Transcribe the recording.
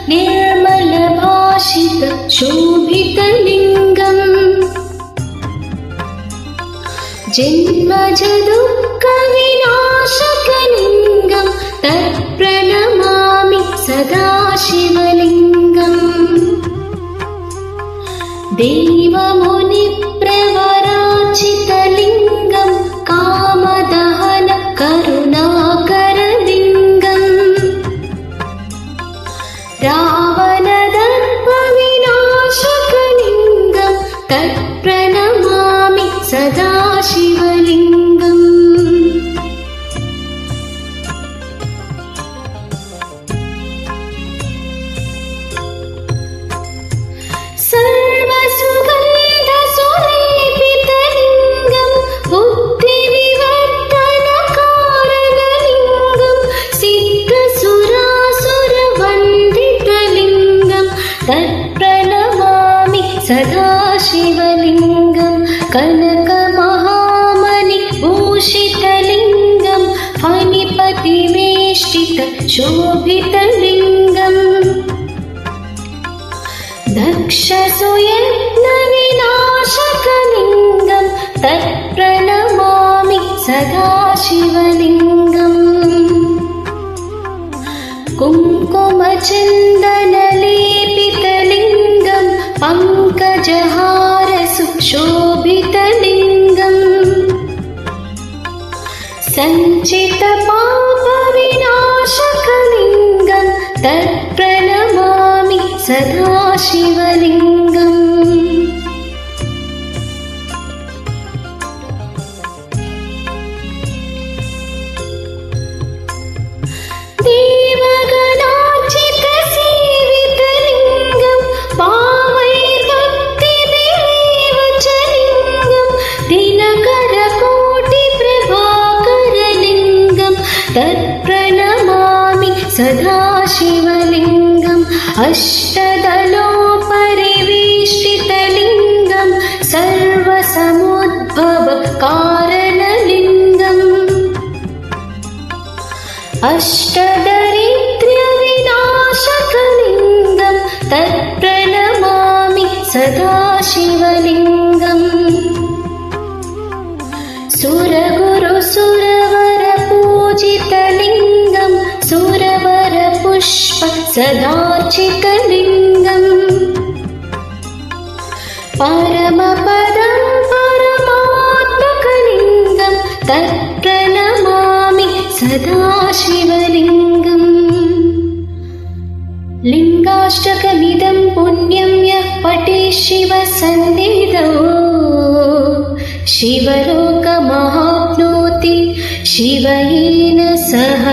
निर्मलभाषित शोभितलिङ्गम् जन्मज दुःखविनाशकलिङ्गं तत्प्रणमामि सदा शिवलिङ्गम् देवमुनिप्रवराचितलिङ्गं कामदहन करुणाकरलिङ्गम् रावणदर्पविनाशकलिङ्गं तत्प्रणमामि सदा शिवलिङ्गम् सर्वसुगन्धसुलेपितलिङ्गं बुद्धिविवर्धनकारणलिङ्गं सिद्धसुरासुरवन्दितलिङ्गं तत्प्रणमामि सदा शिवलिङ्गं कनकमहामणिभूषितलिङ्गं फणिपतिवेष्टित शोभितलिङ्गम् दक्षसुयत्नविनाशकलिङ्गं तत्प्रणमामि सदा शिवलिङ्गम् कुङ्कुमचन्दनलेपितलिङ्गं पङ्कजहारसुशोभितलिङ्गम् सञ्चितपापविनाशकलिङ्गं तत्प्रणमामि सदा शिवलिङ्गम् देवगणार्चितसेवितलिङ्गं भावैर्भक्तिभिरेव च लिङ्गं दिनकरकोटिप्रभाकरलिङ्गं तत्प्रणमामि सदा शिवलिङ्गम् अष्टदलोपरिवेष्टितलिङ्गं सर्वसमुद्भवकारणलिङ्गम् अष्टदरिद्र्यविनाशकलिङ्गं तत्प्रणमामि सदा शिवलिङ्गम् सुरगुरुसुरवरपूजितलिङ्गं सुरवरपुष्प सदार्चितलिङ्गम् परमपदं परमात्मकलिङ्गं तत्प्रणमामि सदा शिवलिङ्गम् लिङ्गाष्टकमिदं पुण्यं यः पठेत् शिवसन्निधौ शिवलोकमाप्नोति शिवयेन सह